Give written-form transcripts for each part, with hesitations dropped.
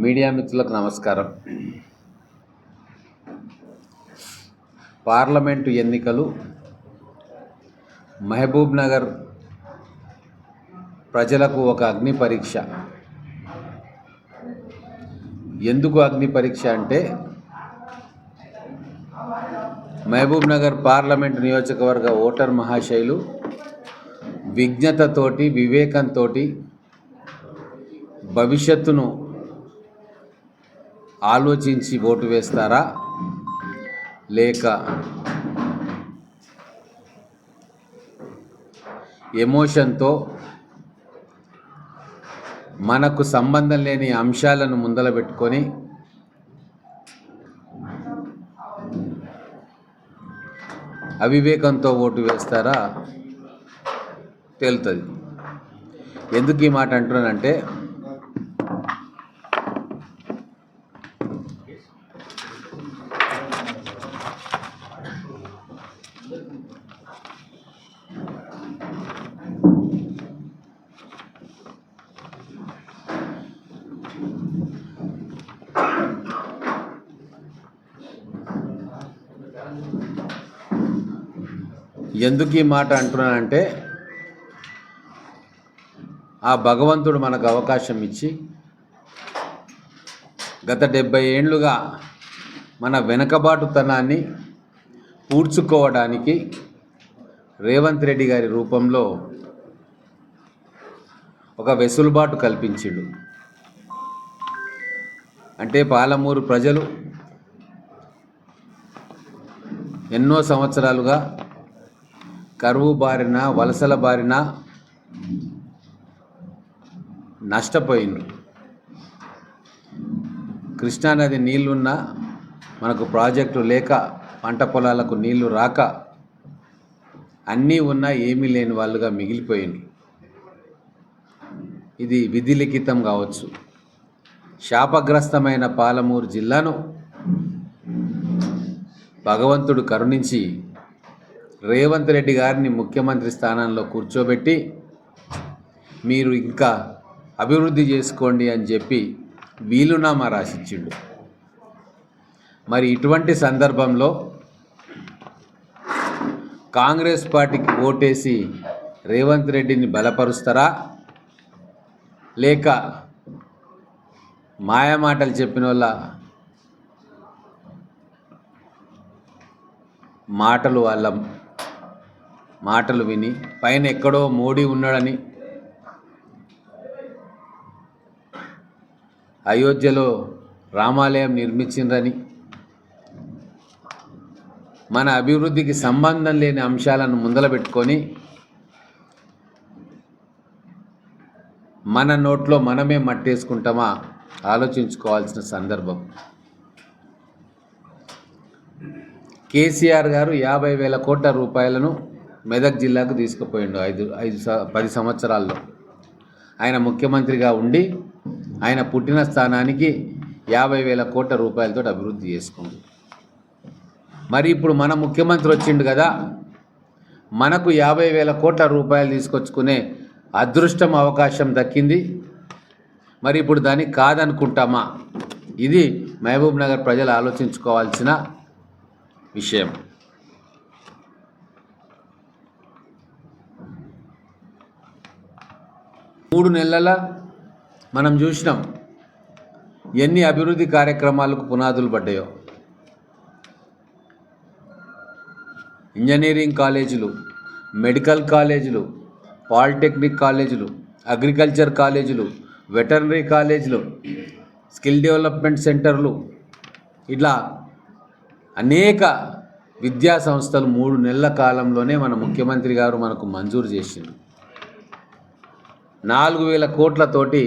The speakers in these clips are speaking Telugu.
మీడియా మిత్రులకు నమస్కారం. పార్లమెంటు ఎన్నికలు మహబూబ్ నగర్ ప్రజలకు ఒక అగ్ని పరీక్ష. ఎందుకు అగ్ని పరీక్ష అంటే, మహబూబ్ నగర్ పార్లమెంటు నియోజకవర్గ ఓటర్ మహాశయులు విజ్ఞతతోటి, వివేకంతో భవిష్యత్తును ఆలోచించి ఓటు వేస్తారా, లేక ఎమోషన్తో మనకు సంబంధం లేని అంశాలను ముందల పెట్టుకొని అవివేకంతో ఓటు వేస్తారా తేలుతుంది. ఎందుకు ఈ మాట అంటున్నానంటే, ఆ భగవంతుడు మనకు అవకాశం ఇచ్చి గత 70 ఏళ్ళుగా మన వెనకబాటుతనాన్ని పూడ్చుకోవడానికి రేవంత్ రెడ్డి గారి రూపంలో ఒక వెసులుబాటు కల్పించిండు. అంటే పాలమూరు ప్రజలు ఎన్నో సంవత్సరాలుగా కరువు బారిన, వలసల బారిన నష్టపోయిండ్రు. కృష్ణానది నీళ్లున్నా మనకు ప్రాజెక్టు లేక, పంట పొలాలకు నీళ్లు రాక, అన్నీ ఉన్నా ఏమీ లేని వాళ్ళుగా మిగిలిపోయిండ్రు. ఇది విధి లిఖితం కావచ్చు. శాపగ్రస్తమైన పాలమూరు జిల్లాను భగవంతుడు కరుణించి రేవంత్ రెడ్డి గారిని ముఖ్యమంత్రి స్థానంలో కూర్చోబెట్టి మీరు ఇంకా అభివృద్ధి చేసుకోండి అని చెప్పి వీలునామా రాసిచ్చిండు. మరి ఇటువంటి సందర్భంలో కాంగ్రెస్ పార్టీకి ఓటేసి రేవంత్ రెడ్డిని బలపరుస్తారా, లేక మాయమాటలు చెప్పిన వాళ్ళ మాటలు విని పైన ఎక్కడో మోడీ ఉన్నాడని, అయోధ్యలో రామాలయం నిర్మించిండ్రని, మన అభివృద్ధికి సంబంధం లేని అంశాలను ముందల పెట్టుకొని మన నోట్లో మనమే మట్టేసుకుంటామా ఆలోచించుకోవాల్సిన సందర్భం. కేసీఆర్ గారు 50,000 కోట్ల రూపాయలను మెదక్ జిల్లాకు తీసుకుపోయిండు 10 సంవత్సరాల్లో. ఆయన ముఖ్యమంత్రిగా ఉండి ఆయన పుట్టిన స్థానానికి 50,000 కోట్ల రూపాయలతో అభివృద్ధి చేసుకుంది. మరి ఇప్పుడు మన ముఖ్యమంత్రి వచ్చిండు కదా, మనకు 50,000 కోట్ల రూపాయలు తీసుకొచ్చుకునే అదృష్టం, అవకాశం దక్కింది. మరి ఇప్పుడు దాన్ని కాదనుకుంటామా? ఇది మహబూబ్ నగర్ ప్రజలు ఆలోచించుకోవాల్సిన విషయం. మూడు నెలల మనం చూసినాం ఎన్ని అభివృద్ధి కార్యక్రమాలకు పునాదులు పడ్డాయో. ఇంజనీరింగ్ కాలేజీలు, మెడికల్ కాలేజీలు, పాలిటెక్నిక్ కాలేజీలు, అగ్రికల్చర్ కాలేజీలు, వెటర్నరీ కాలేజీలు, స్కిల్ డెవలప్మెంట్ సెంటర్లు, ఇట్లా అనేక విద్యా సంస్థలు 3 నెలల కాలంలోనే మన ముఖ్యమంత్రి గారు మనకు మంజూరు చేసిండు. 4,000 కోట్లతోటి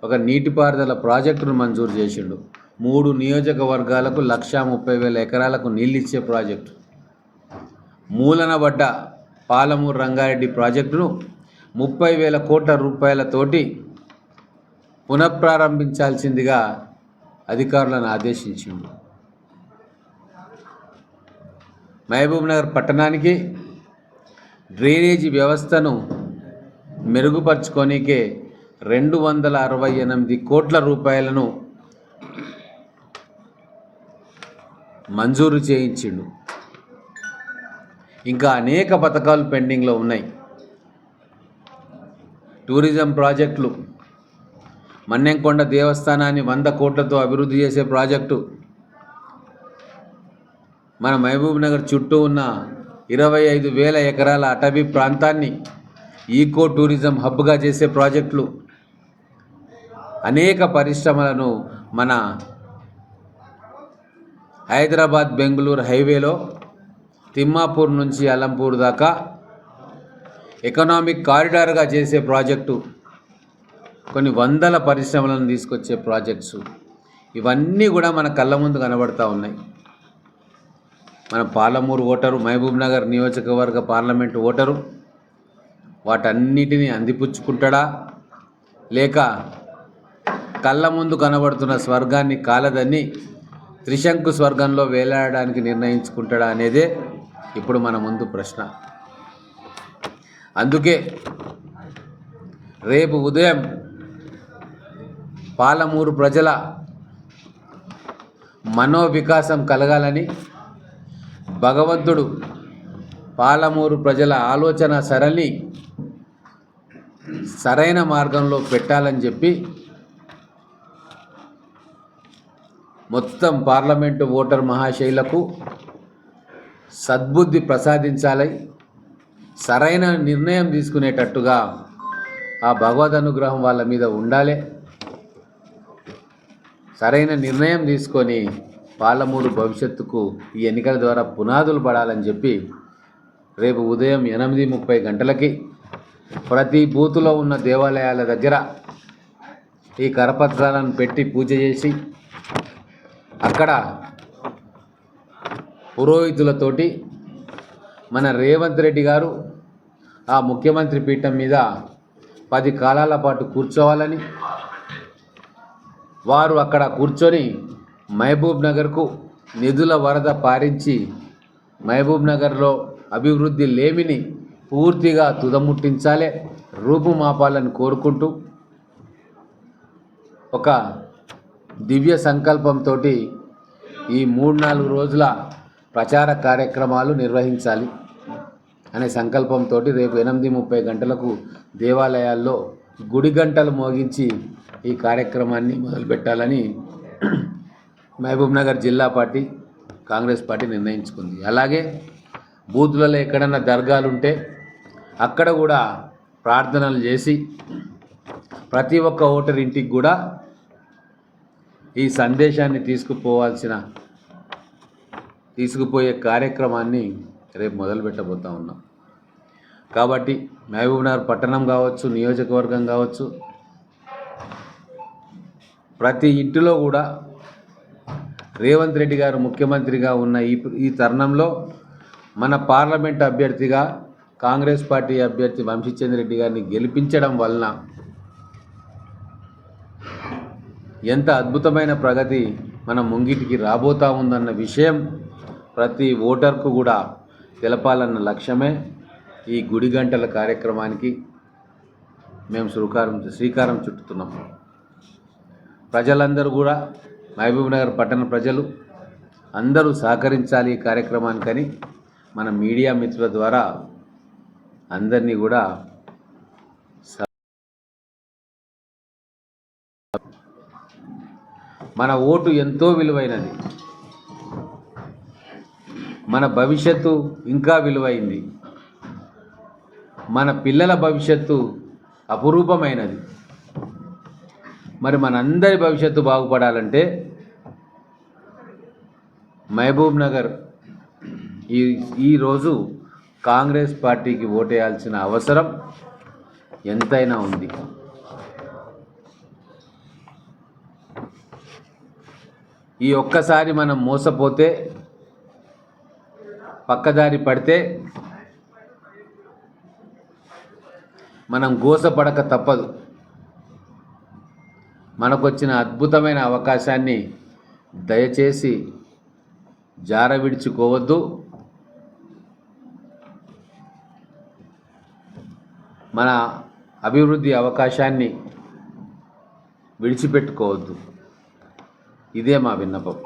ఒక నీటిపారుదల ప్రాజెక్టును మంజూరు చేసిండు. 3 నియోజకవర్గాలకు 130,000 ఎకరాలకు నీళ్ళు ఇచ్చే ప్రాజెక్టు. మూలన పడ్డ పాలమూరు రంగారెడ్డి ప్రాజెక్టును 30,000 కోట్ల రూపాయలతోటి పునఃప్రారంభించాల్సిందిగా అధికారులను ఆదేశించిండు. మహబూబ్ నగర్ పట్టణానికి డ్రైనేజీ వ్యవస్థను మెరుగుపరుచుకోనికే 268 కోట్ల రూపాయలను మంజూరు చేయించిండు. ఇంకా అనేక పథకాలు పెండింగ్లో ఉన్నాయి. టూరిజం ప్రాజెక్టులు, మన్నెంకొండ దేవస్థానాన్ని 100 కోట్లతో అభివృద్ధి చేసే ప్రాజెక్టు, మన మహబూబ్ నగర్ చుట్టూ ఉన్న 25,000 ఎకరాల అటవీ ప్రాంతాన్ని ఈకో టూరిజం హబ్గా చేసే ప్రాజెక్టులు, అనేక పరిశ్రమలను మన హైదరాబాద్ బెంగళూరు హైవేలో తిమ్మాపూర్ నుంచి అలంపూర్ దాకా ఎకనామిక్ కారిడార్గా చేసే ప్రాజెక్టు, కొన్ని వందల పరిశ్రమలను తీసుకొచ్చే ప్రాజెక్ట్స్, ఇవన్నీ కూడా మన కళ్ళ ముందు కనబడతా ఉన్నాయి. మన పాలమూరు ఓటరు, మహబూబ్ నగర్ నియోజకవర్గ పార్లమెంటు ఓటరు వాటన్నిటిని అందిపుచ్చుకుంటాడా, లేక కళ్ళ ముందు కనబడుతున్న స్వర్గాన్ని కాలదని త్రిశంకు స్వర్గంలో వేలాడడానికి నిర్ణయించుకుంటాడా అనేదే ఇప్పుడు మన ముందు ప్రశ్న. అందుకే రేపు ఉదయం పాలమూరు ప్రజల మనోవికాసం కలగాలని భగవంతుడు పాలమూరు ప్రజల ఆలోచన సరళి సరైన మార్గంలో పెట్టాలని చెప్పి మొత్తం పార్లమెంటు ఓటర్ మహాశైలకు సద్బుద్ధి ప్రసాదించాలి, సరైన నిర్ణయం తీసుకునేటట్టుగా ఆ భగవద్ అనుగ్రహం వాళ్ళ మీద ఉండాలి. సరైన నిర్ణయం తీసుకొని పాలమూరు భవిష్యత్తుకు ఈ ఎన్నికల ద్వారా పునాదులు పడాలని చెప్పి రేపు ఉదయం 8:30 గంటలకి ప్రతి బూతులో ఉన్న దేవాలయాల దగ్గర ఈ కరపత్రాలను పెట్టి పూజ చేసి అక్కడ పురోహితులతోటి మన రేవంత్ రెడ్డి గారు ఆ ముఖ్యమంత్రి పీఠం మీద 10 కాలాల పాటు కూర్చోవాలని, వారు అక్కడ కూర్చొని మహబూబ్ నగర్కు నిధుల వరద పారించి మహబూబ్ నగర్లో అభివృద్ధి లేమిని పూర్తిగా తుదముట్టించాలి, రూపుమాపాలని కోరుకుంటూ ఒక దివ్య సంకల్పంతో ఈ 3-4 రోజుల ప్రచార కార్యక్రమాలు నిర్వహించాలి అనే సంకల్పంతో రేపు 8:30 గంటలకు దేవాలయాల్లో గుడి గంటలు మోగించి ఈ కార్యక్రమాన్ని మొదలుపెట్టాలని మహబూబ్ నగర్ జిల్లా పార్టీ కాంగ్రెస్ పార్టీ నిర్ణయించుకుంది. అలాగే బూతులలో ఎక్కడన్నా దర్గాలు ఉంటే అక్కడ కూడా ప్రార్థనలు చేసి ప్రతి ఒక్క ఓటర్ ఇంటికి కూడా ఈ సందేశాన్ని తీసుకుపోయే కార్యక్రమాన్ని రేపు మొదలుపెట్టబోతా ఉన్నాం. కాబట్టి మహబూబ్ నగర్ పట్టణం కావచ్చు, నియోజకవర్గం కావచ్చు, ప్రతి ఇంటిలో కూడా రేవంత్ రెడ్డి గారు ముఖ్యమంత్రిగా ఉన్న ఈ తరుణంలో మన పార్లమెంట్ అభ్యర్థిగా కాంగ్రెస్ పార్టీ అభ్యర్థి వంశీచంద్ర రెడ్డి గారిని గెలిపించడం వలన ఎంత అద్భుతమైన ప్రగతి మన ముంగిటికి రాబోతా ఉందన్న విషయం ప్రతి ఓటర్కు కూడా తెలపాలన్న లక్ష్యమే ఈ గుడి గంటల కార్యక్రమానికి మేము శ్రీకారం చుట్టుతున్నాం. ప్రజలందరూ కూడా మహబూబ్ నగర్ పట్టణ ప్రజలు అందరూ సహకరించాలి ఈ కార్యక్రమానికని మన మీడియా మిత్రుల ద్వారా అందరినీ కూడా మన ఓటు ఎంతో విలువైనది, మన భవిష్యత్తు ఇంకా విలువైంది, మన పిల్లల భవిష్యత్తు అపురూపమైనది. మరి మనందరి భవిష్యత్తు బాగుపడాలంటే మహబూబ్ నగర్ ఈరోజు కాంగ్రెస్ పార్టీకి ఓటేయాల్సిన అవసరం ఎంతైనా ఉంది. ఈ ఒక్కసారి మనం మోసపోతే, పక్కదారి పడితే మనం గోసపడక తప్పదు. మనకొచ్చిన అద్భుతమైన అవకాశాన్ని దయచేసి జారవిడుచుకోవద్దు. మన అభివృద్ధి అవకాశాన్ని విడిచిపెట్టుకోవద్దు. ఇదే మా విన్నపం.